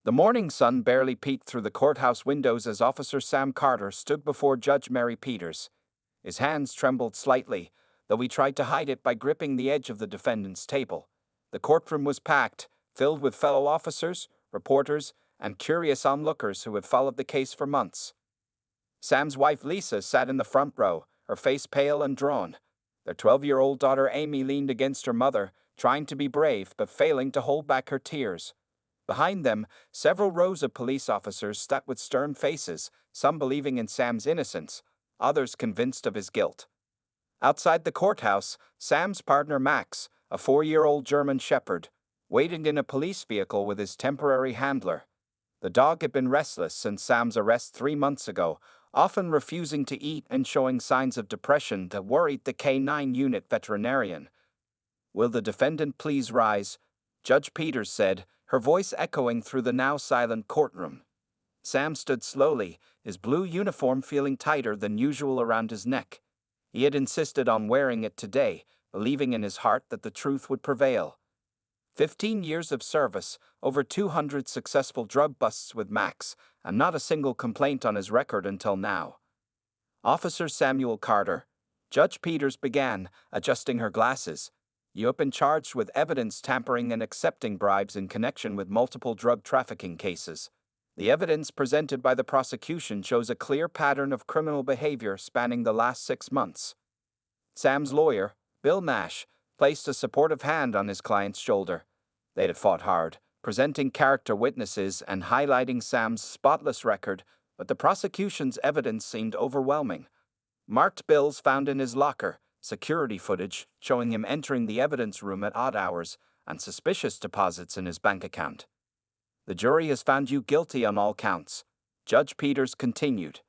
The morning sun barely peeked through the courthouse windows as Officer Sam Carter stood before Judge Mary Peters. His hands trembled slightly, though he tried to hide it by gripping the edge of the defendant's table. The courtroom was packed, filled with fellow officers, reporters, and curious onlookers who had followed the case for months. Sam's wife Lisa sat in the front row, her face pale and drawn. Their 12-year-old daughter Amy leaned against her mother, trying to be brave but failing to hold back her tears. Behind them, several rows of police officers sat with stern faces, some believing in Sam's innocence, others convinced of his guilt. Outside the courthouse, Sam's partner Max, a 4-year-old German shepherd, waited in a police vehicle with his temporary handler. The dog had been restless since Sam's arrest 3 months ago, often refusing to eat and showing signs of depression that worried the K-9 unit veterinarian. "Will the defendant please rise?" Judge Peters said, her voice echoing through the now silent courtroom. Sam stood slowly, his blue uniform feeling tighter than usual around his neck. He had insisted on wearing it today, believing in his heart that the truth would prevail. 15 years of service, over 200 successful drug busts with Max, and not a single complaint on his record until now. "Officer Samuel Carter," Judge Peters began, adjusting her glasses. "You have been charged with evidence tampering and accepting bribes in connection with multiple drug trafficking cases. The evidence presented by the prosecution shows a clear pattern of criminal behavior spanning the last 6 months." Sam's lawyer, Bill Nash, placed a supportive hand on his client's shoulder. They had fought hard, presenting character witnesses and highlighting Sam's spotless record, but the prosecution's evidence seemed overwhelming. Marked bills found in his locker, security footage showing him entering the evidence room at odd hours, and suspicious deposits in his bank account. "The jury has found you guilty on all counts," Judge Peters continued.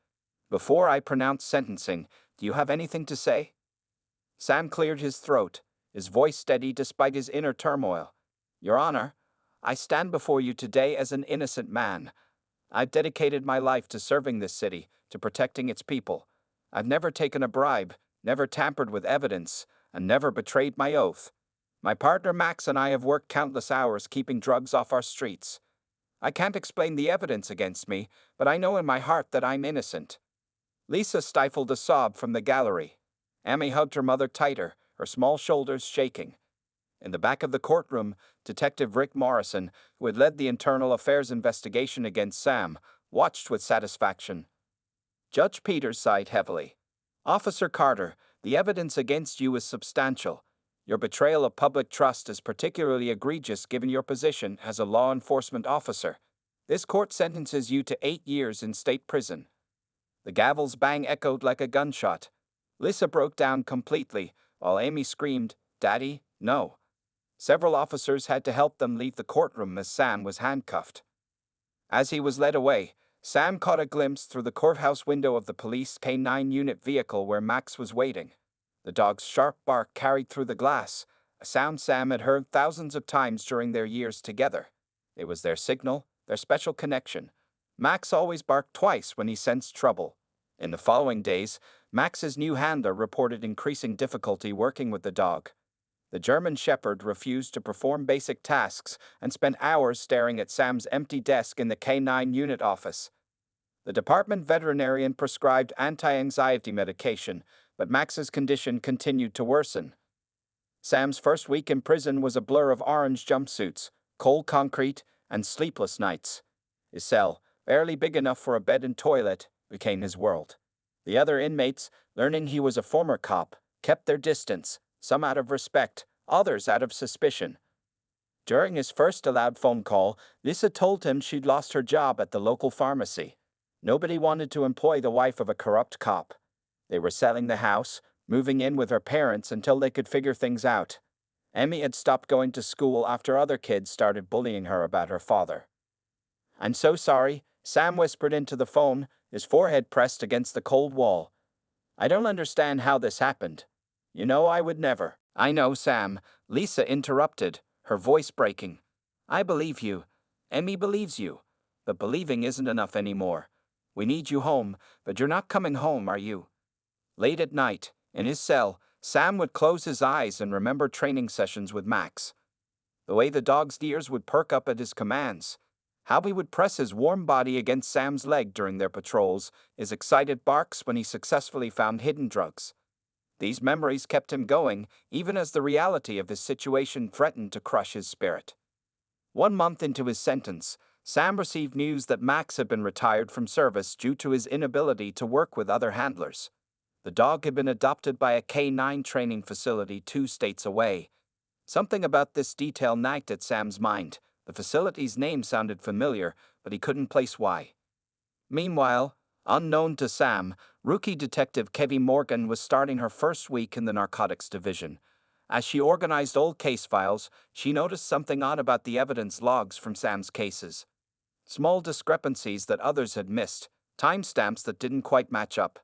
"Before I pronounce sentencing, do you have anything to say?" Sam cleared his throat, his voice steady despite his inner turmoil. "Your Honor, I stand before you today as an innocent man. I've dedicated my life to serving this city, to protecting its people. I've never taken a bribe, never tampered with evidence, and never betrayed my oath. My partner Max and I have worked countless hours keeping drugs off our streets. I can't explain the evidence against me, but I know in my heart that I'm innocent." Lisa stifled a sob from the gallery. Amy hugged her mother tighter, her small shoulders shaking. In the back of the courtroom, Detective Rick Morrison, who had led the internal affairs investigation against Sam, watched with satisfaction. Judge Peters sighed heavily. "Officer Carter, the evidence against you is substantial. Your betrayal of public trust is particularly egregious given your position as a law enforcement officer. This court sentences you to 8 years in state prison." The gavel's bang echoed like a gunshot. Lisa broke down completely, while Amy screamed, "Daddy, no." Several officers had to help them leave the courtroom as Sam was handcuffed. As he was led away, Sam caught a glimpse through the courthouse window of the police K-9 unit vehicle where Max was waiting. The dog's sharp bark carried through the glass, a sound Sam had heard thousands of times during their years together. It was their signal, their special connection. Max always barked twice when he sensed trouble. In the following days, Max's new handler reported increasing difficulty working with the dog. The German shepherd refused to perform basic tasks and spent hours staring at Sam's empty desk in the K-9 unit office. The department veterinarian prescribed anti-anxiety medication, but Max's condition continued to worsen. Sam's first week in prison was a blur of orange jumpsuits, cold concrete, and sleepless nights. His cell, barely big enough for a bed and toilet, became his world. The other inmates, learning he was a former cop, kept their distance, some out of respect, others out of suspicion. During his first allowed phone call, Lisa told him she'd lost her job at the local pharmacy. Nobody wanted to employ the wife of a corrupt cop. They were selling the house, moving in with her parents until they could figure things out. Emmy had stopped going to school after other kids started bullying her about her father. "I'm so sorry," Sam whispered into the phone, his forehead pressed against the cold wall. "I don't understand how this happened. You know I would never." "I know, Sam," Lisa interrupted, her voice breaking. "I believe you. Emmy believes you. But believing isn't enough anymore. We need you home, but you're not coming home, are you?" Late at night, in his cell, Sam would close his eyes and remember training sessions with Max. The way the dog's ears would perk up at his commands. How he would press his warm body against Sam's leg during their patrols, his excited barks when he successfully found hidden drugs. These memories kept him going, even as the reality of his situation threatened to crush his spirit. 1 month into his sentence, Sam received news that Max had been retired from service due to his inability to work with other handlers. The dog had been adopted by a K9 training facility 2 states away. Something about this detail nagged at Sam's mind. The facility's name sounded familiar, but he couldn't place why. Meanwhile, unknown to Sam, rookie detective Katie Morgan was starting her first week in the narcotics division. As she organized old case files, she noticed something odd about the evidence logs from Sam's cases. Small discrepancies that others had missed, timestamps that didn't quite match up.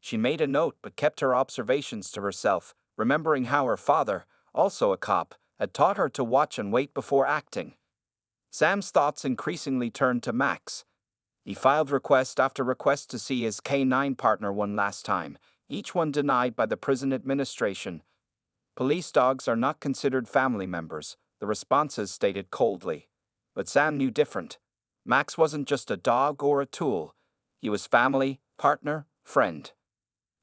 She made a note but kept her observations to herself, remembering how her father, also a cop, had taught her to watch and wait before acting. Sam's thoughts increasingly turned to Max. He filed request after request to see his K9 partner one last time, each one denied by the prison administration. Police dogs are not considered family members, the responses stated coldly. But Sam knew different. Max wasn't just a dog or a tool. He was family, partner, friend.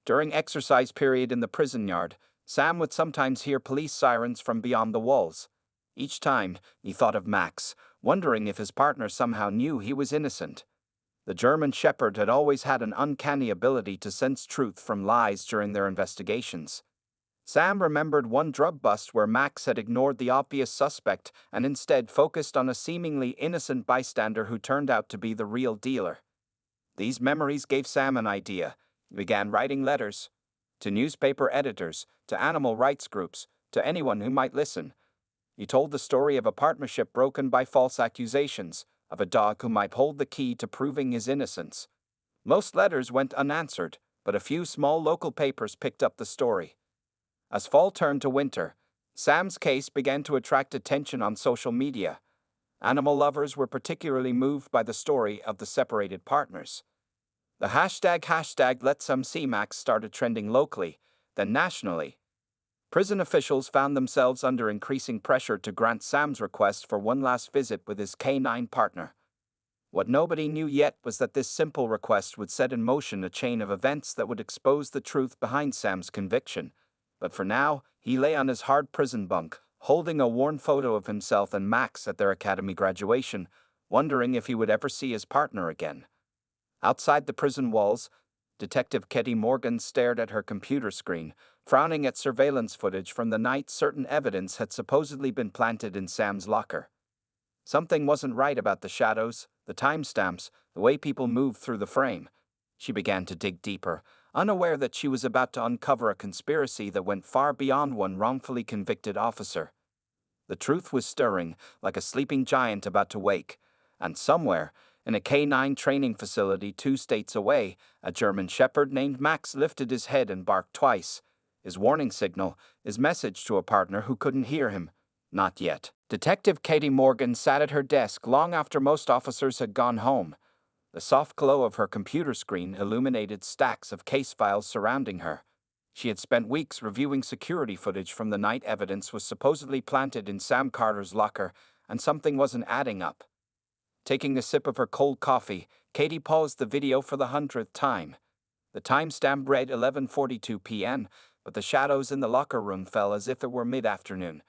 During exercise period in the prison yard, Sam would sometimes hear police sirens from beyond the walls. Each time, he thought of Max, wondering if his partner somehow knew he was innocent. The German Shepherd had always had an uncanny ability to sense truth from lies during their investigations. Sam remembered one drug bust where Max had ignored the obvious suspect and instead focused on a seemingly innocent bystander who turned out to be the real dealer. These memories gave Sam an idea. He began writing letters to newspaper editors, to animal rights groups, to anyone who might listen. He told the story of a partnership broken by false accusations, of a dog who might hold the key to proving his innocence. Most letters went unanswered, but a few small local papers picked up the story. As fall turned to winter, Sam's case began to attract attention on social media. Animal lovers were particularly moved by the story of the separated partners. The hashtag #LetSamSeeMax started trending locally, then nationally. Prison officials found themselves under increasing pressure to grant Sam's request for one last visit with his K9 partner. What nobody knew yet was that this simple request would set in motion a chain of events that would expose the truth behind Sam's conviction. But for now, he lay on his hard prison bunk, holding a worn photo of himself and Max at their academy graduation, wondering if he would ever see his partner again. Outside the prison walls, Detective Katie Morgan stared at her computer screen, frowning at surveillance footage from the night certain evidence had supposedly been planted in Sam's locker. Something wasn't right about the shadows, the timestamps, the way people moved through the frame. She began to dig deeper, unaware that she was about to uncover a conspiracy that went far beyond one wrongfully convicted officer. The truth was stirring, like a sleeping giant about to wake, and somewhere, in a K9 training facility 2 states away, a German Shepherd named Max lifted his head and barked twice. His warning signal, his message to a partner who couldn't hear him. Not yet. Detective Katie Morgan sat at her desk long after most officers had gone home. The soft glow of her computer screen illuminated stacks of case files surrounding her. She had spent weeks reviewing security footage from the night evidence was supposedly planted in Sam Carter's locker, and something wasn't adding up. Taking a sip of her cold coffee, Katie paused the video for the 100th time. The timestamp read 11:42 p.m., but the shadows in the locker room fell as if it were mid-afternoon.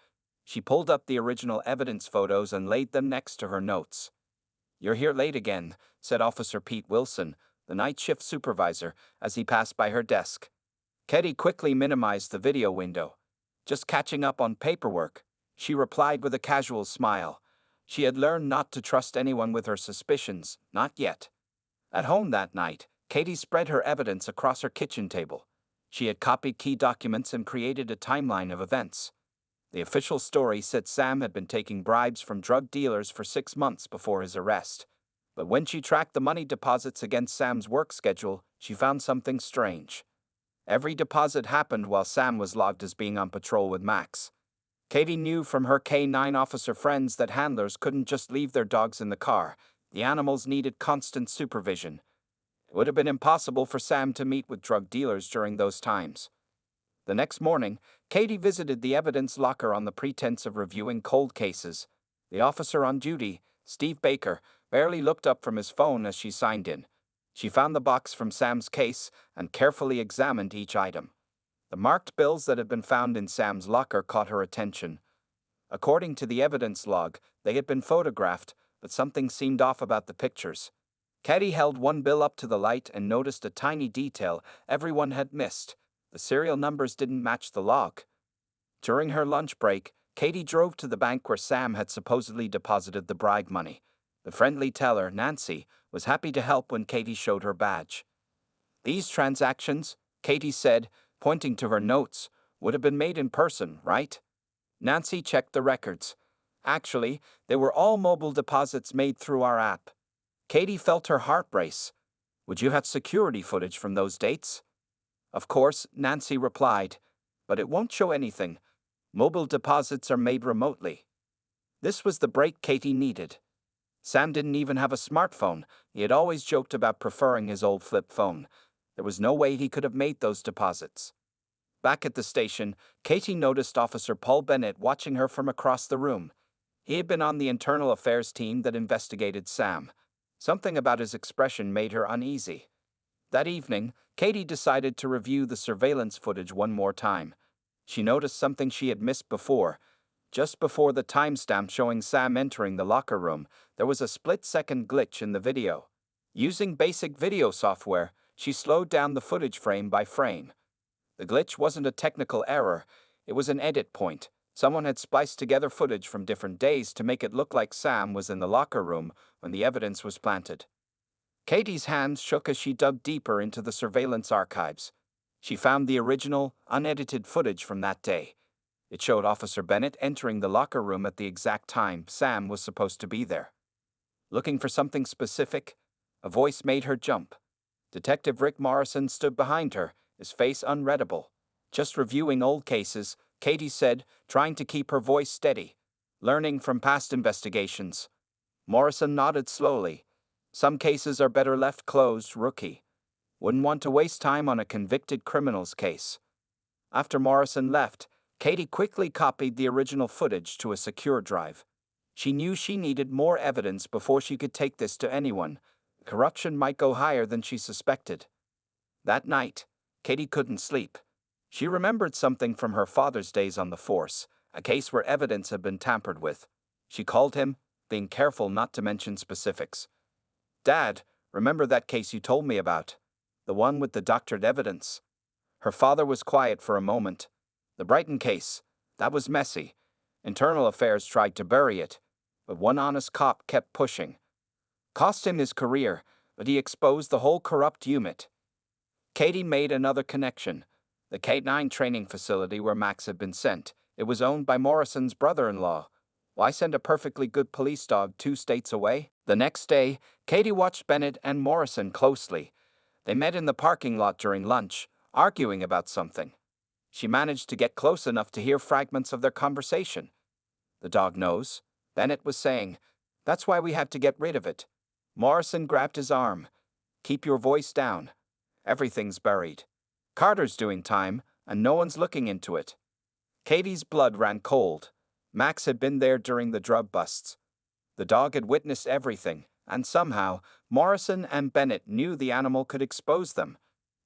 She pulled up the original evidence photos and laid them next to her notes. "You're here late again," said Officer Pete Wilson, the night shift supervisor, as he passed by her desk. Katie quickly minimized the video window. "Just catching up on paperwork," she replied with a casual smile. She had learned not to trust anyone with her suspicions, not yet. At home that night, Katie spread her evidence across her kitchen table. She had copied key documents and created a timeline of events. The official story said Sam had been taking bribes from drug dealers for 6 months before his arrest. But when she tracked the money deposits against Sam's work schedule, she found something strange. Every deposit happened while Sam was logged as being on patrol with Max. Katie knew from her K9 officer friends that handlers couldn't just leave their dogs in the car. The animals needed constant supervision. It would have been impossible for Sam to meet with drug dealers during those times. The next morning, Katie visited the evidence locker on the pretense of reviewing cold cases. The officer on duty, Steve Baker, barely looked up from his phone as she signed in. She found the box from Sam's case and carefully examined each item. The marked bills that had been found in Sam's locker caught her attention. According to the evidence log, they had been photographed, but something seemed off about the pictures. Katie held one bill up to the light and noticed a tiny detail everyone had missed. The serial numbers didn't match the log. During her lunch break, Katie drove to the bank where Sam had supposedly deposited the bribe money. The friendly teller, Nancy, was happy to help when Katie showed her badge. These transactions, Katie said, pointing to her notes, would have been made in person, right? Nancy checked the records. Actually, they were all mobile deposits made through our app. Katie felt her heart race. Would you have security footage from those dates? Of course, Nancy replied, but it won't show anything. Mobile deposits are made remotely. This was the break Katie needed. Sam didn't even have a smartphone. He had always joked about preferring his old flip phone. There was no way he could have made those deposits. Back at the station, Katie noticed Officer Paul Bennett watching her from across the room. He had been on the internal affairs team that investigated Sam. Something about his expression made her uneasy. That evening, Katie decided to review the surveillance footage one more time. She noticed something she had missed before. Just before the timestamp showing Sam entering the locker room, there was a split-second glitch in the video. Using basic video software, she slowed down the footage frame by frame. The glitch wasn't a technical error, it was an edit point. Someone had spliced together footage from different days to make it look like Sam was in the locker room when the evidence was planted. Katie's hands shook as she dug deeper into the surveillance archives. She found the original, unedited footage from that day. It showed Officer Bennett entering the locker room at the exact time Sam was supposed to be there. Looking for something specific, a voice made her jump. Detective Rick Morrison stood behind her, his face unreadable. Just reviewing old cases, Katie said, trying to keep her voice steady. Learning from past investigations. Morrison nodded slowly. Some cases are better left closed, rookie. Wouldn't want to waste time on a convicted criminal's case. After Morrison left, Katie quickly copied the original footage to a secure drive. She knew she needed more evidence before she could take this to anyone. Corruption might go higher than she suspected. That night, Katie couldn't sleep. She remembered something from her father's days on the force, a case where evidence had been tampered with. She called him, being careful not to mention specifics. "Dad, remember that case you told me about? The one with the doctored evidence?" Her father was quiet for a moment. "The Brighton case. That was messy. Internal Affairs tried to bury it, but one honest cop kept pushing. Cost him his career, but he exposed the whole corrupt unit." Katie made another connection. The K-9 training facility where Max had been sent. It was owned by Morrison's brother-in-law. Why send a perfectly good police dog 2 states away? The next day, Katie watched Bennett and Morrison closely. They met in the parking lot during lunch, arguing about something. She managed to get close enough to hear fragments of their conversation. "The dog knows," Bennett was saying. "That's why we had to get rid of it." Morrison grabbed his arm. "Keep your voice down. Everything's buried. Carter's doing time, and no one's looking into it." Katie's blood ran cold. Max had been there during the drug busts. The dog had witnessed everything, and somehow, Morrison and Bennett knew the animal could expose them.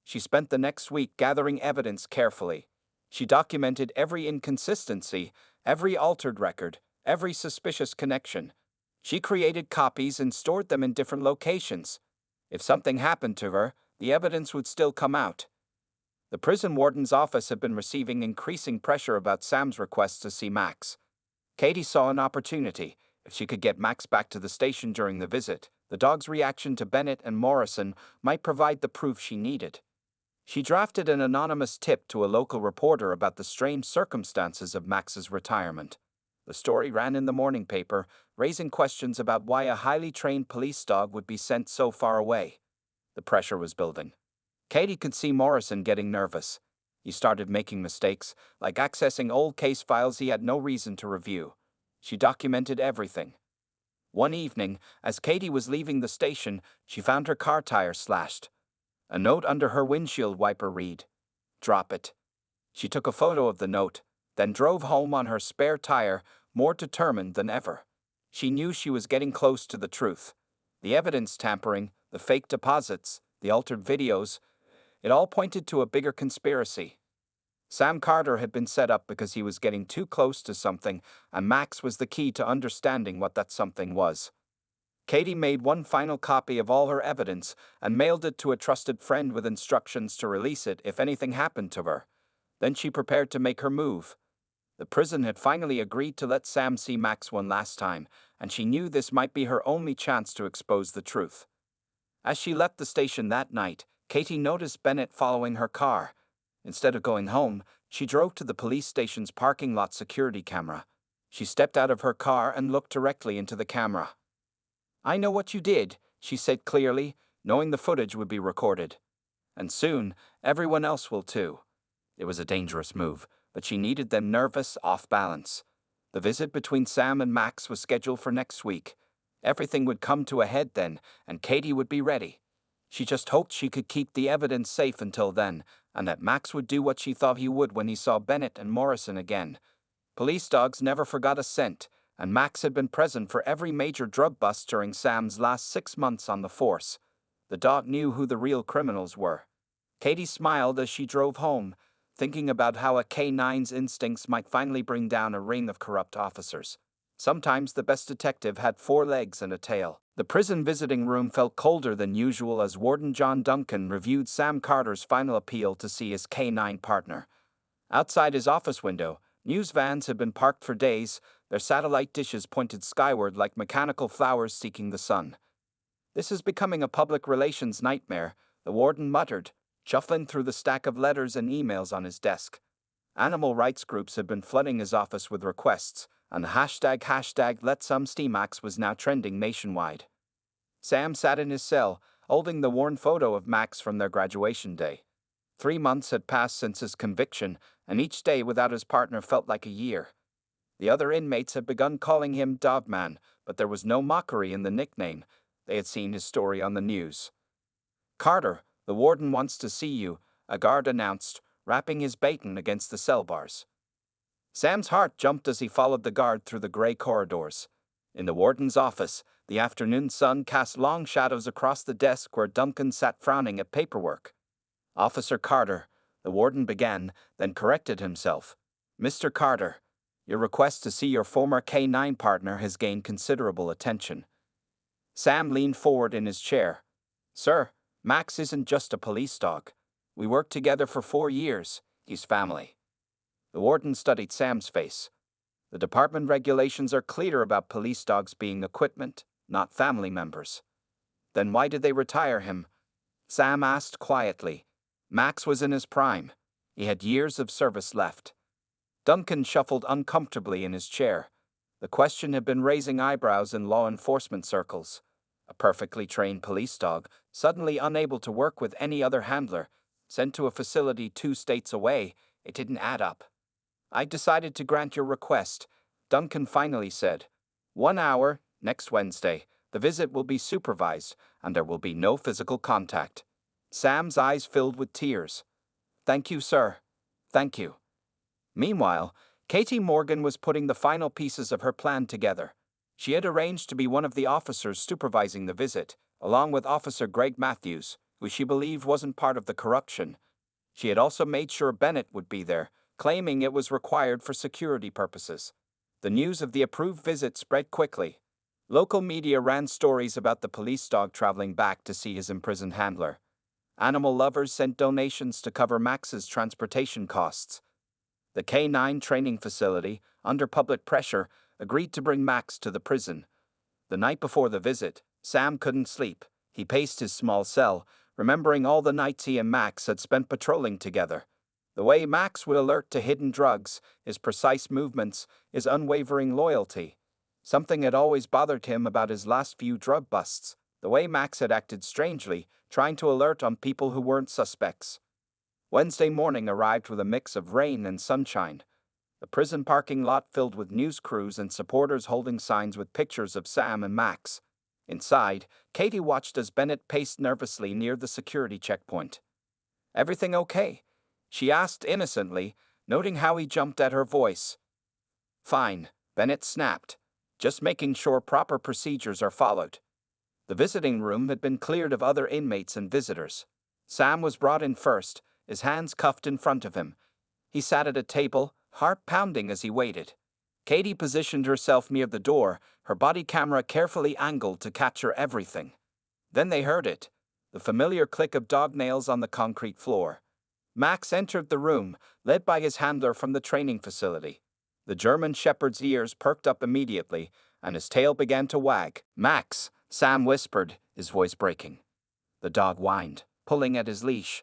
She spent the next week gathering evidence carefully. She documented every inconsistency, every altered record, every suspicious connection. She created copies and stored them in different locations. If something happened to her, the evidence would still come out. The prison warden's office had been receiving increasing pressure about Sam's requests to see Max. Katie saw an opportunity. If she could get Max back to the station during the visit, the dog's reaction to Bennett and Morrison might provide the proof she needed. She drafted an anonymous tip to a local reporter about the strange circumstances of Max's retirement. The story ran in the morning paper, raising questions about why a highly trained police dog would be sent so far away. The pressure was building. Katie could see Morrison getting nervous. He started making mistakes, like accessing old case files he had no reason to review. She documented everything. One evening, as Katie was leaving the station, she found her car tire slashed. A note under her windshield wiper read, "Drop it." She took a photo of the note, then drove home on her spare tire, more determined than ever. She knew she was getting close to the truth. The evidence tampering, the fake deposits, the altered videos, it all pointed to a bigger conspiracy. Sam Carter had been set up because he was getting too close to something, and Max was the key to understanding what that something was. Katie made one final copy of all her evidence and mailed it to a trusted friend with instructions to release it if anything happened to her. Then she prepared to make her move. The prison had finally agreed to let Sam see Max one last time, and she knew this might be her only chance to expose the truth. As she left the station that night, Katie noticed Bennett following her car. Instead of going home, she drove to the police station's parking lot security camera. She stepped out of her car and looked directly into the camera. "I know what you did," she said clearly, knowing the footage would be recorded. "And soon, everyone else will too." It was a dangerous move, but she needed them nervous, off balance. The visit between Sam and Max was scheduled for next week. Everything would come to a head then, and Katie would be ready. She just hoped she could keep the evidence safe until then, and that Max would do what she thought he would when he saw Bennett and Morrison again. Police dogs never forgot a scent, and Max had been present for every major drug bust during Sam's last 6 months on the force. The dog knew who the real criminals were. Katie smiled as she drove home, thinking about how a K-9's instincts might finally bring down a ring of corrupt officers. Sometimes the best detective had 4 legs and a tail. The prison visiting room felt colder than usual as Warden John Duncan reviewed Sam Carter's final appeal to see his K-9 partner. Outside his office window, news vans had been parked for days, their satellite dishes pointed skyward like mechanical flowers seeking the sun. "This is becoming a public relations nightmare," the warden muttered, shuffling through the stack of letters and emails on his desk. Animal rights groups had been flooding his office with requests, and the hashtag #LetSomeSteamax was now trending nationwide. Sam sat in his cell, holding the worn photo of Max from their graduation day. 3 months had passed since his conviction, and each day without his partner felt like a year. The other inmates had begun calling him Dogman, but there was no mockery in the nickname. They had seen his story on the news. "Carter, the warden wants to see you," a guard announced, rapping his baton against the cell bars. Sam's heart jumped as he followed the guard through the gray corridors. In the warden's office, the afternoon sun cast long shadows across the desk where Duncan sat frowning at paperwork. "Officer Carter," the warden began, then corrected himself. "Mr. Carter, your request to see your former K-9 partner has gained considerable attention." Sam leaned forward in his chair. "Sir, Max isn't just a police dog. We worked together for 4 years. He's family." The warden studied Sam's face. "The department regulations are clear about police dogs being equipment, not family members." "Then why did they retire him?" Sam asked quietly. Max was in his prime. He had years of service left. Duncan shuffled uncomfortably in his chair. The question had been raising eyebrows in law enforcement circles. A perfectly trained police dog, suddenly unable to work with any other handler, sent to a facility 2 states away, it didn't add up. "I decided to grant your request," Duncan finally said. "1 hour, next Wednesday. The visit will be supervised, and there will be no physical contact." Sam's eyes filled with tears. "Thank you, sir. Thank you." Meanwhile, Katie Morgan was putting the final pieces of her plan together. She had arranged to be one of the officers supervising the visit, along with Officer Greg Matthews, who she believed wasn't part of the corruption. She had also made sure Bennett would be there, claiming it was required for security purposes. The news of the approved visit spread quickly. Local media ran stories about the police dog traveling back to see his imprisoned handler. Animal lovers sent donations to cover Max's transportation costs. The K-9 training facility, under public pressure, agreed to bring Max to the prison. The night before the visit, Sam couldn't sleep. He paced his small cell, remembering all the nights he and Max had spent patrolling together. The way Max would alert to hidden drugs, his precise movements, his unwavering loyalty. Something had always bothered him about his last few drug busts, the way Max had acted strangely, trying to alert on people who weren't suspects. Wednesday morning arrived with a mix of rain and sunshine. The prison parking lot filled with news crews and supporters holding signs with pictures of Sam and Max. Inside, Katie watched as Bennett paced nervously near the security checkpoint. "Everything okay?" she asked innocently, noting how he jumped at her voice. "Fine," Bennett snapped, "just making sure proper procedures are followed." The visiting room had been cleared of other inmates and visitors. Sam was brought in first, his hands cuffed in front of him. He sat at a table, heart pounding as he waited. Katie positioned herself near the door, her body camera carefully angled to capture everything. Then they heard it, the familiar click of dog nails on the concrete floor. Max entered the room, led by his handler from the training facility. The German shepherd's ears perked up immediately, and his tail began to wag. "Max," Sam whispered, his voice breaking. The dog whined, pulling at his leash.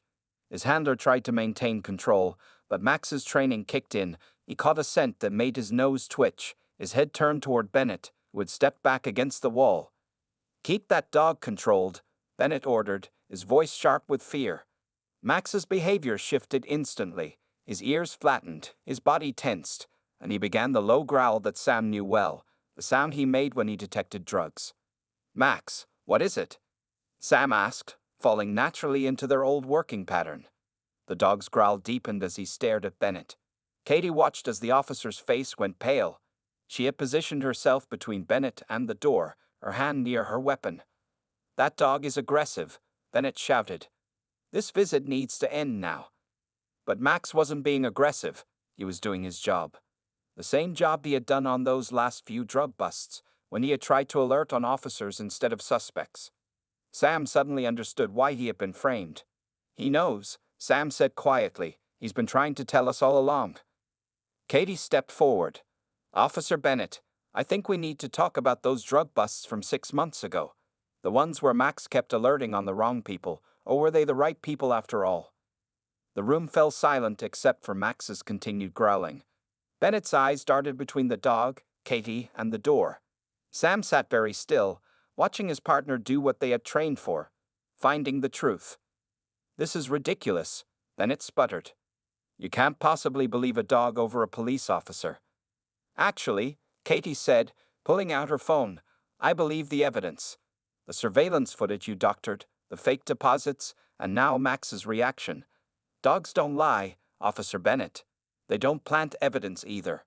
His handler tried to maintain control, but Max's training kicked in. He caught a scent that made his nose twitch. His head turned toward Bennett, who had stepped back against the wall. "Keep that dog controlled," Bennett ordered, his voice sharp with fear. Max's behavior shifted instantly. His ears flattened, his body tensed, and he began the low growl that Sam knew well, the sound he made when he detected drugs. "Max, what is it?" Sam asked, falling naturally into their old working pattern. The dog's growl deepened as he stared at Bennett. Katie watched as the officer's face went pale. She had positioned herself between Bennett and the door, her hand near her weapon. "That dog is aggressive," Bennett shouted. "This visit needs to end now." But Max wasn't being aggressive, he was doing his job. The same job he had done on those last few drug busts, when he had tried to alert on officers instead of suspects. Sam suddenly understood why he had been framed. "He knows," Sam said quietly. "He's been trying to tell us all along." Katie stepped forward. "Officer Bennett, I think we need to talk about those drug busts from 6 months ago. The ones where Max kept alerting on the wrong people, or were they the right people after all?" The room fell silent except for Max's continued growling. Bennett's eyes darted between the dog, Katie, and the door. Sam sat very still, watching his partner do what they had trained for, finding the truth. "This is ridiculous," Bennett sputtered. "You can't possibly believe a dog over a police officer." "Actually," Katie said, pulling out her phone, "I believe the evidence. The surveillance footage you doctored, the fake deposits, and now Max's reaction. Dogs don't lie, Officer Bennett. They don't plant evidence either."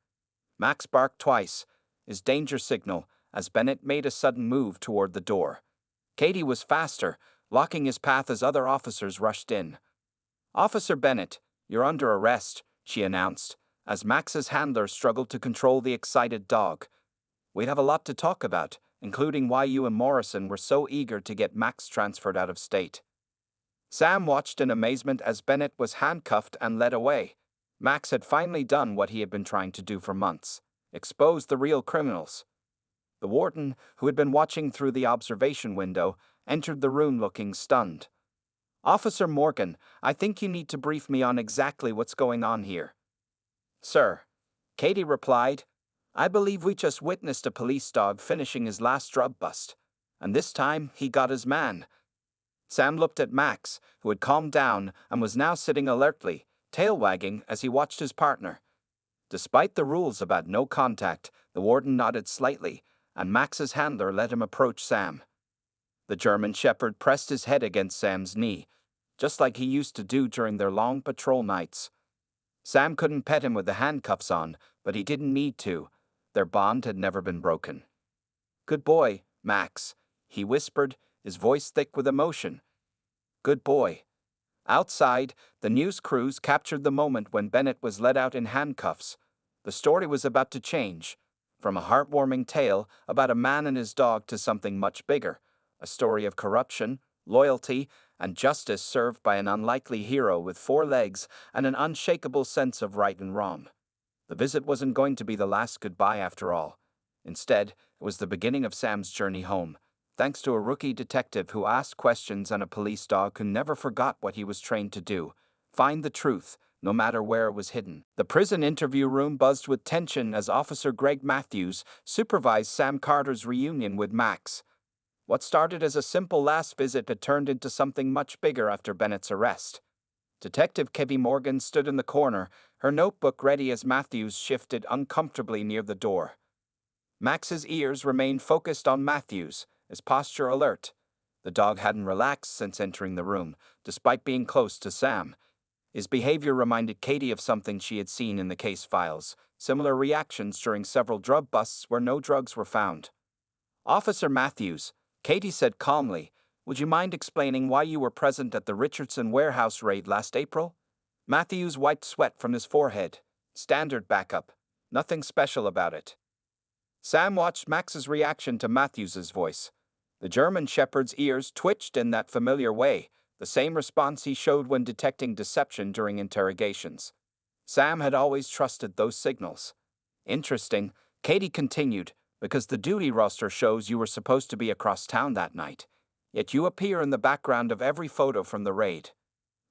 Max barked twice, his danger signal, as Bennett made a sudden move toward the door. Katie was faster, blocking his path as other officers rushed in. "Officer Bennett, you're under arrest," she announced, as Max's handler struggled to control the excited dog. "We'd have a lot to talk about, including why you and Morrison were so eager to get Max transferred out of state." Sam watched in amazement as Bennett was handcuffed and led away. Max had finally done what he had been trying to do for months: expose the real criminals. The warden, who had been watching through the observation window, entered the room looking stunned. "Officer Morgan, I think you need to brief me on exactly what's going on here." "Sir," Katie replied, "I believe we just witnessed a police dog finishing his last drug bust, and this time he got his man." Sam looked at Max, who had calmed down and was now sitting alertly, tail wagging as he watched his partner. Despite the rules about no contact, the warden nodded slightly, and Max's handler let him approach Sam. The German shepherd pressed his head against Sam's knee, just like he used to do during their long patrol nights. Sam couldn't pet him with the handcuffs on, but he didn't need to. Their bond had never been broken. "Good boy, Max," he whispered, his voice thick with emotion. "Good boy." Outside, the news crews captured the moment when Bennett was let out in handcuffs. The story was about to change, from a heartwarming tale about a man and his dog to something much bigger, a story of corruption, loyalty, and justice served by an unlikely hero with 4 legs and an unshakable sense of right and wrong. The visit wasn't going to be the last goodbye after all. Instead, it was the beginning of Sam's journey home, thanks to a rookie detective who asked questions and a police dog who never forgot what he was trained to do: find the truth, no matter where it was hidden. The prison interview room buzzed with tension as Officer Greg Matthews supervised Sam Carter's reunion with Max. What started as a simple last visit had turned into something much bigger after Bennett's arrest. Detective Kevy Morgan stood in the corner, her notebook ready as Matthews shifted uncomfortably near the door. Max's ears remained focused on Matthews, his posture alert. The dog hadn't relaxed since entering the room, despite being close to Sam. His behavior reminded Katie of something she had seen in the case files: similar reactions during several drug busts where no drugs were found. "Officer Matthews," Katie said calmly, "Would you mind explaining why you were present at the Richardson warehouse raid last April?" Matthews wiped sweat from his forehead. "Standard backup. Nothing special about it." Sam watched Max's reaction to Matthews's voice. The German shepherd's ears twitched in that familiar way, the same response he showed when detecting deception during interrogations. Sam had always trusted those signals. "Interesting," Katie continued, "because the duty roster shows you were supposed to be across town that night. Yet you appear in the background of every photo from the raid."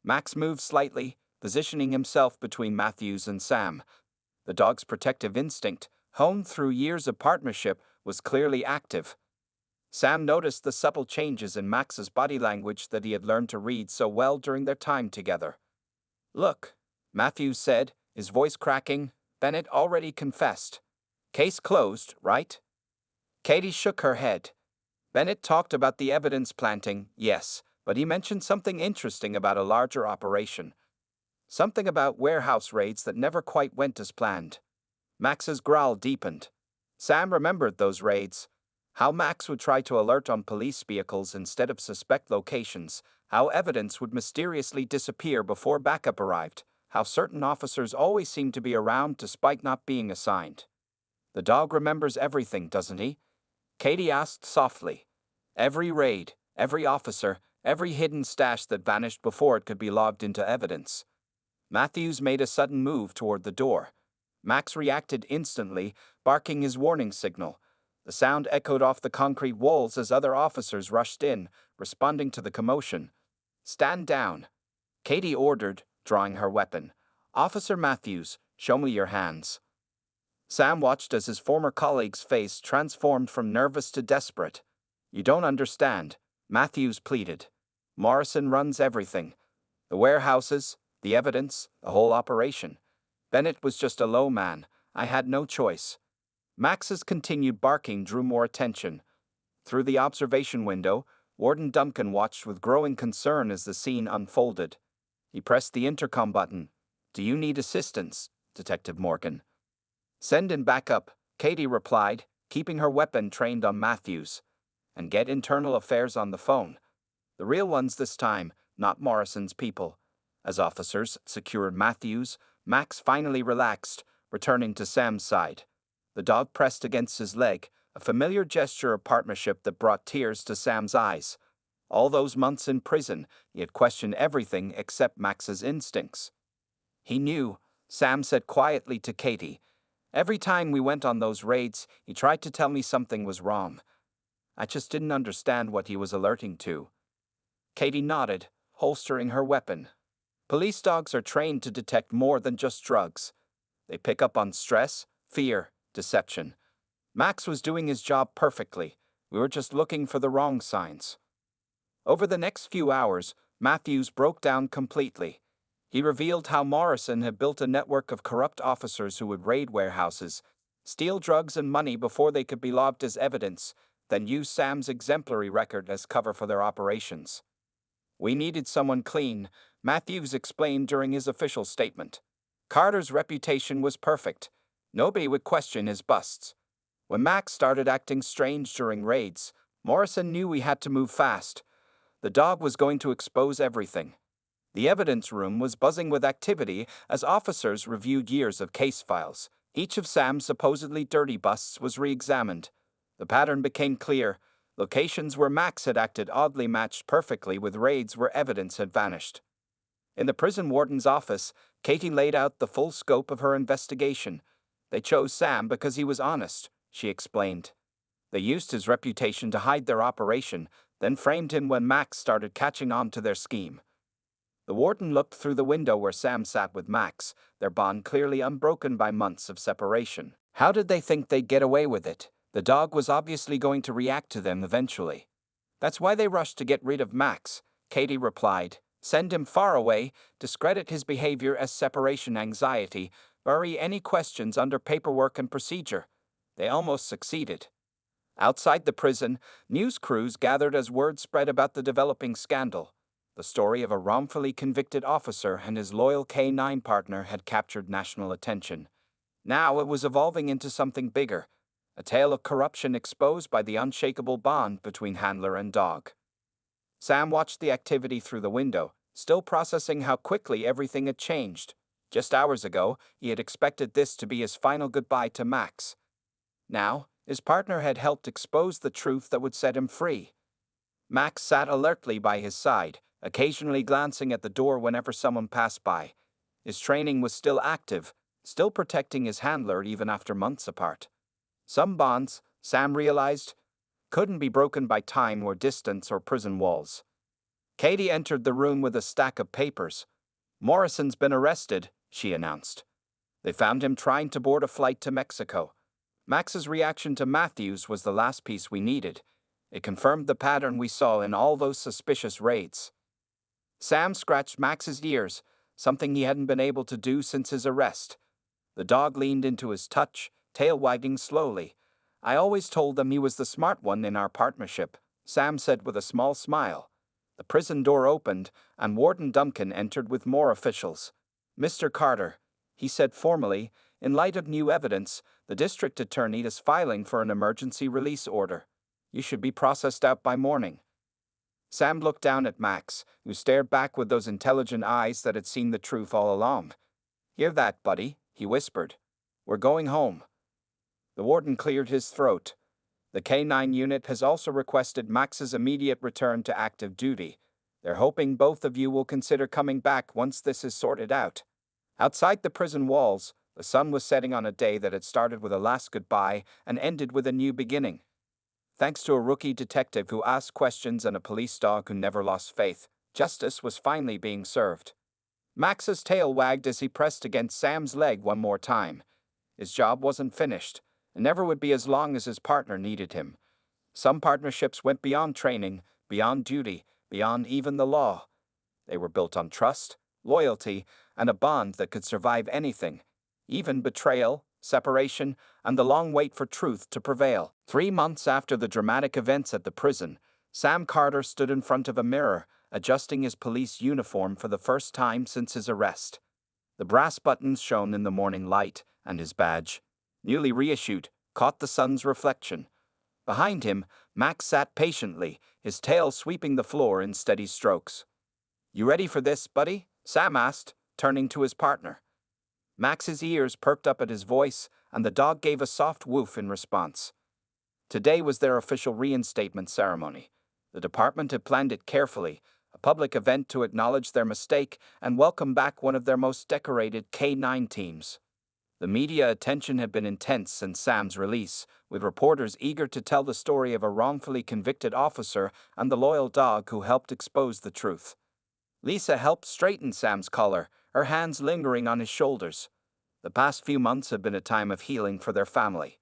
Max moved slightly, positioning himself between Matthews and Sam. The dog's protective instinct, honed through years of partnership, was clearly active. Sam noticed the subtle changes in Max's body language that he had learned to read so well during their time together. "Look," Matthews said, his voice cracking, "Bennett already confessed. Case closed, right?" Katie shook her head. "Bennett talked about the evidence planting, yes, but he mentioned something interesting about a larger operation. Something about warehouse raids that never quite went as planned." Max's growl deepened. Sam remembered those raids. How Max would try to alert on police vehicles instead of suspect locations, how evidence would mysteriously disappear before backup arrived, how certain officers always seemed to be around despite not being assigned. "The dog remembers everything, doesn't he?" Katie asked softly. "Every raid, every officer, every hidden stash that vanished before it could be logged into evidence." Matthews made a sudden move toward the door. Max reacted instantly, barking his warning signal. The sound echoed off the concrete walls as other officers rushed in, responding to the commotion. "Stand down," Katie ordered, drawing her weapon. "Officer Matthews, show me your hands." Sam watched as his former colleague's face transformed from nervous to desperate. "You don't understand," Matthews pleaded. "Morrison runs everything. The warehouses, the evidence, the whole operation. Bennett was just a low man. I had no choice." Max's continued barking drew more attention. Through the observation window, Warden Duncan watched with growing concern as the scene unfolded. He pressed the intercom button. "Do you need assistance, Detective Morgan?" "Send in backup," Katie replied, keeping her weapon trained on Matthews. "And get internal affairs on the phone. The real ones this time, not Morrison's people." As officers secured Matthews, Max finally relaxed, returning to Sam's side. The dog pressed against his leg, a familiar gesture of partnership that brought tears to Sam's eyes. All those months in prison, he had questioned everything except Max's instincts. "He knew," Sam said quietly to Katie. "Every time we went on those raids, he tried to tell me something was wrong. I just didn't understand what he was alerting to." Katie nodded, holstering her weapon. "Police dogs are trained to detect more than just drugs. They pick up on stress, fear, deception. Max was doing his job perfectly. We were just looking for the wrong signs." Over the next few hours, Matthews broke down completely. He revealed how Morrison had built a network of corrupt officers who would raid warehouses, steal drugs and money before they could be logged as evidence, then use Sam's exemplary record as cover for their operations. "We needed someone clean," Matthews explained during his official statement. "Carter's reputation was perfect. Nobody would question his busts. When Max started acting strange during raids, Morrison knew we had to move fast. The dog was going to expose everything." The evidence room was buzzing with activity as officers reviewed years of case files. Each of Sam's supposedly dirty busts was re-examined. The pattern became clear. Locations where Max had acted oddly matched perfectly with raids where evidence had vanished. In the prison warden's office, Katie laid out the full scope of her investigation. "They chose Sam because he was honest," she explained. "They used his reputation to hide their operation, then framed him when Max started catching on to their scheme." The warden looked through the window where Sam sat with Max, their bond clearly unbroken by months of separation. "How did they think they'd get away with it? The dog was obviously going to react to them eventually." "That's why they rushed to get rid of Max," Katie replied. "Send him far away, discredit his behavior as separation anxiety, bury any questions under paperwork and procedure." They almost succeeded. Outside the prison, news crews gathered as word spread about the developing scandal. The story of a wrongfully convicted officer and his loyal K-9 partner had captured national attention. Now it was evolving into something bigger. a tale of corruption exposed by the unshakable bond between handler and dog. Sam watched the activity through the window, still processing how quickly everything had changed. Just hours ago, he had expected this to be his final goodbye to Max. Now, his partner had helped expose the truth that would set him free. Max sat alertly by his side, occasionally glancing at the door whenever someone passed by. His training was still active, still protecting his handler even after months apart. Some bonds, Sam realized, couldn't be broken by time or distance or prison walls. Katie entered the room with a stack of papers. "Morrison's been arrested," she announced. "They found him trying to board a flight to Mexico." Max's reaction to Matthews was the last piece we needed. It confirmed the pattern we saw in all those suspicious raids. Sam scratched Max's ears, something he hadn't been able to do since his arrest. The dog leaned into his touch, tail wagging slowly. "I always told them he was the smart one in our partnership," Sam said with a small smile. The prison door opened, and Warden Duncan entered with more officials. "Mr. Carter," he said formally, "in light of new evidence, the district attorney is filing for an emergency release order. You should be processed out by morning." Sam looked down at Max, who stared back with those intelligent eyes that had seen the truth all along. "Hear that, buddy?" he whispered. "We're going home." The warden cleared his throat. "The K9 unit has also requested Max's immediate return to active duty. They're hoping both of you will consider coming back once this is sorted out." Outside the prison walls, the sun was setting on a day that had started with a last goodbye and ended with a new beginning. Thanks to a rookie detective who asked questions and a police dog who never lost faith, justice was finally being served. Max's tail wagged as he pressed against Sam's leg one more time. His job wasn't finished, and never would be as long as his partner needed him. Some partnerships went beyond training, beyond duty, beyond even the law. They were built on trust, loyalty, and a bond that could survive anything, even betrayal, separation, and the long wait for truth to prevail. 3 months after the dramatic events at the prison, Sam Carter stood in front of a mirror, adjusting his police uniform for the first time since his arrest. The brass buttons shone in the morning light, and his badge, newly reissued, caught the sun's reflection. Behind him, Max sat patiently, his tail sweeping the floor in steady strokes. "You ready for this, buddy?" Sam asked, turning to his partner. Max's ears perked up at his voice, and the dog gave a soft woof in response. Today was their official reinstatement ceremony. The department had planned it carefully, a public event to acknowledge their mistake and welcome back one of their most decorated K9 teams. The media attention had been intense since Sam's release, with reporters eager to tell the story of a wrongfully convicted officer and the loyal dog who helped expose the truth. Lisa helped straighten Sam's collar, her hands lingering on his shoulders. The past few months had been a time of healing for their family.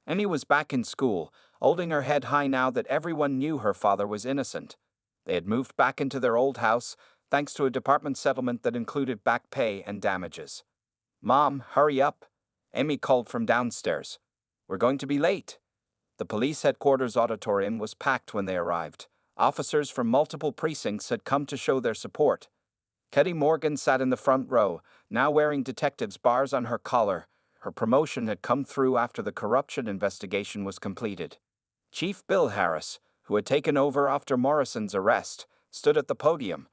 Emmy was back in school, holding her head high now that everyone knew her father was innocent. They had moved back into their old house, thanks to a department settlement that included back pay and damages. "Mom, hurry up," Emmy called from downstairs. "We're going to be late." The police headquarters auditorium was packed when they arrived. Officers from multiple precincts had come to show their support. Ketty Morgan sat in the front row, now wearing detective's bars on her collar. Her promotion had come through after the corruption investigation was completed. Chief Bill Harris, who had taken over after Morrison's arrest, stood at the podium.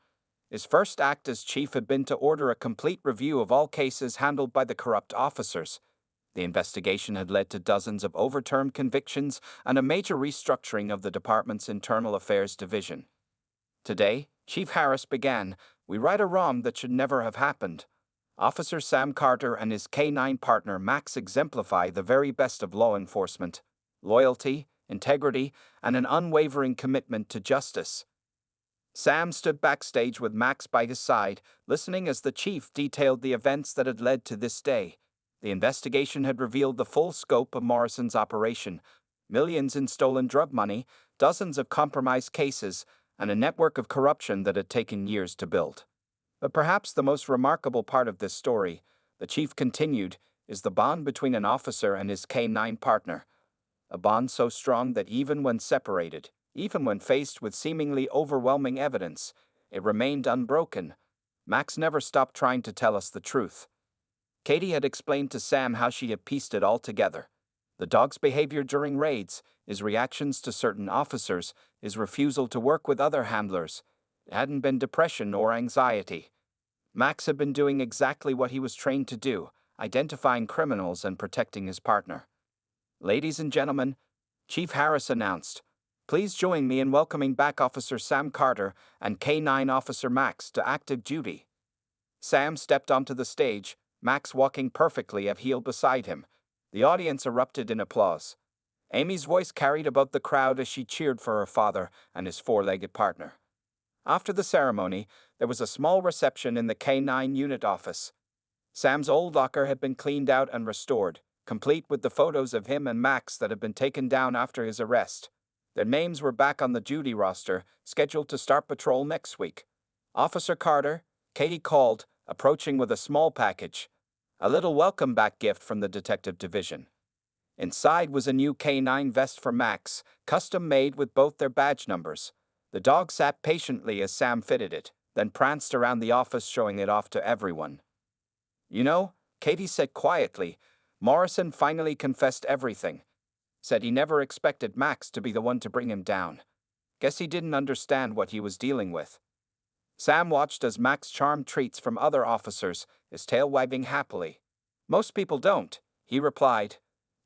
His first act as chief had been to order a complete review of all cases handled by the corrupt officers. The investigation had led to dozens of overturned convictions and a major restructuring of the department's internal affairs division. Today, Chief Harris began, "We right a wrong that should never have happened." Officer Sam Carter and his K9 partner Max exemplify the very best of law enforcement: loyalty, integrity, and an unwavering commitment to justice. Sam stood backstage with Max by his side, listening as the chief detailed the events that had led to this day. The investigation had revealed the full scope of Morrison's operation: millions in stolen drug money, dozens of compromised cases, and a network of corruption that had taken years to build. But perhaps the most remarkable part of this story, the chief continued, is the bond between an officer and his K9 partner. A bond so strong that even when separated, even when faced with seemingly overwhelming evidence, it remained unbroken. Max never stopped trying to tell us the truth. Katie had explained to Sam how she had pieced it all together. The dog's behavior during raids, his reactions to certain officers, his refusal to work with other handlers. It hadn't been depression or anxiety. Max had been doing exactly what he was trained to do, identifying criminals and protecting his partner. "Ladies and gentlemen," Chief Harris announced, "please join me in welcoming back Officer Sam Carter and K-9 Officer Max to active duty." Sam stepped onto the stage, Max walking perfectly at heel beside him. The audience erupted in applause. Amy's voice carried above the crowd as she cheered for her father and his four-legged partner. After the ceremony, there was a small reception in the K-9 unit office. Sam's old locker had been cleaned out and restored, complete with the photos of him and Max that had been taken down after his arrest. Their names were back on the duty roster, scheduled to start patrol next week. "Officer Carter," Katie called, approaching with a small package. A little welcome back gift from the detective division. Inside was a new K-9 vest for Max, custom made with both their badge numbers. The dog sat patiently as Sam fitted it, then pranced around the office showing it off to everyone. "You know," Katie said quietly, "Morrison finally confessed everything. Said he never expected Max to be the one to bring him down. Guess he didn't understand what he was dealing with." Sam watched as Max charmed treats from other officers, his tail wagging happily. "Most people don't," he replied.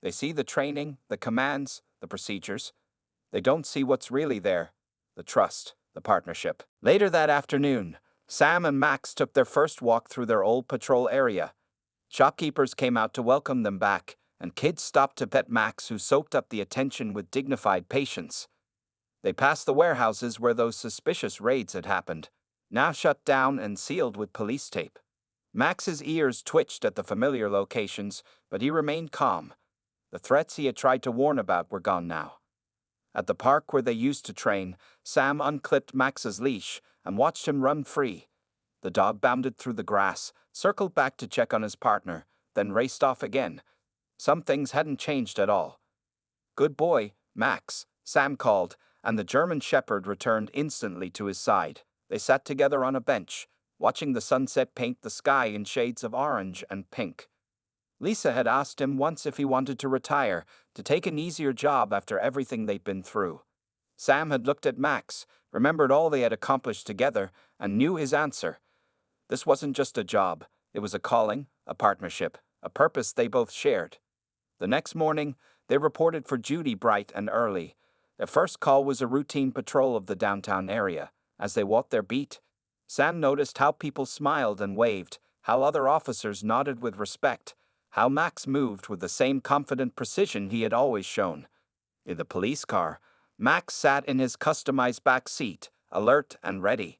"They see the training, the commands, the procedures. They don't see what's really there, the trust, the partnership." Later that afternoon, Sam and Max took their first walk through their old patrol area. Shopkeepers came out to welcome them back, and kids stopped to pet Max, who soaked up the attention with dignified patience. They passed the warehouses where those suspicious raids had happened, now shut down and sealed with police tape. Max's ears twitched at the familiar locations, but he remained calm. The threats he had tried to warn about were gone now. At the park where they used to train, Sam unclipped Max's leash and watched him run free. The dog bounded through the grass, circled back to check on his partner, then raced off again. Some things hadn't changed at all. "Good boy, Max," Sam called, and the German Shepherd returned instantly to his side. They sat together on a bench, watching the sunset paint the sky in shades of orange and pink. Lisa had asked him once if he wanted to retire, to take an easier job after everything they'd been through. Sam had looked at Max, remembered all they had accomplished together, and knew his answer. This wasn't just a job, it was a calling, a partnership, a purpose they both shared. The next morning, they reported for duty bright and early. Their first call was a routine patrol of the downtown area. As they walked their beat, Sam noticed how people smiled and waved, how other officers nodded with respect, how Max moved with the same confident precision he had always shown. In the police car, Max sat in his customized back seat, alert and ready.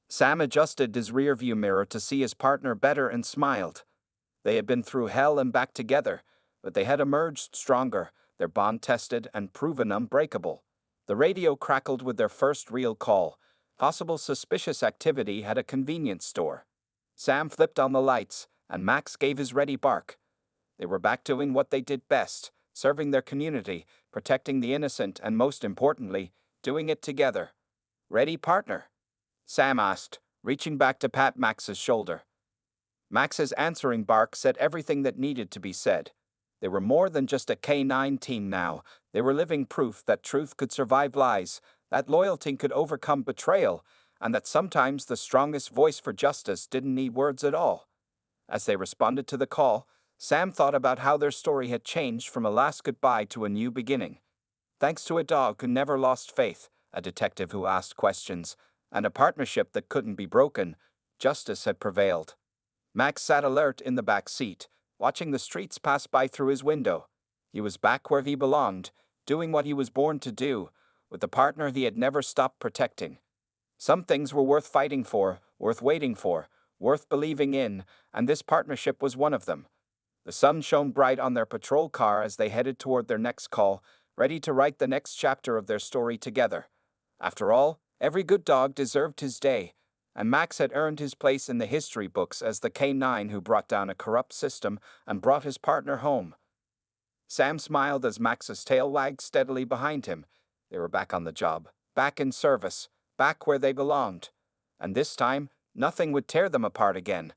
Sam adjusted his rearview mirror to see his partner better and smiled. They had been through hell and back together, but they had emerged stronger, their bond tested and proven unbreakable. The radio crackled with their first real call. Possible suspicious activity at a convenience store. Sam flipped on the lights, and Max gave his ready bark. They were back doing what they did best, serving their community, protecting the innocent, and most importantly, doing it together. "Ready, partner?" Sam asked, reaching back to pat Max's shoulder. Max's answering bark said everything that needed to be said. They were more than just a K-9 team now. They were living proof that truth could survive lies, that loyalty could overcome betrayal, and that sometimes the strongest voice for justice didn't need words at all. As they responded to the call, Sam thought about how their story had changed from a last goodbye to a new beginning. Thanks to a dog who never lost faith, a detective who asked questions, and a partnership that couldn't be broken, justice had prevailed. Max sat alert in the back seat, watching the streets pass by through his window. He was back where he belonged, doing what he was born to do, with the partner he had never stopped protecting. Some things were worth fighting for, worth waiting for, worth believing in, and this partnership was one of them. The sun shone bright on their patrol car as they headed toward their next call, ready to write the next chapter of their story together. After all, every good dog deserved his day, and Max had earned his place in the history books as the K-9 who brought down a corrupt system and brought his partner home. Sam smiled as Max's tail wagged steadily behind him. They were back on the job, back in service, back where they belonged. And this time, nothing would tear them apart again.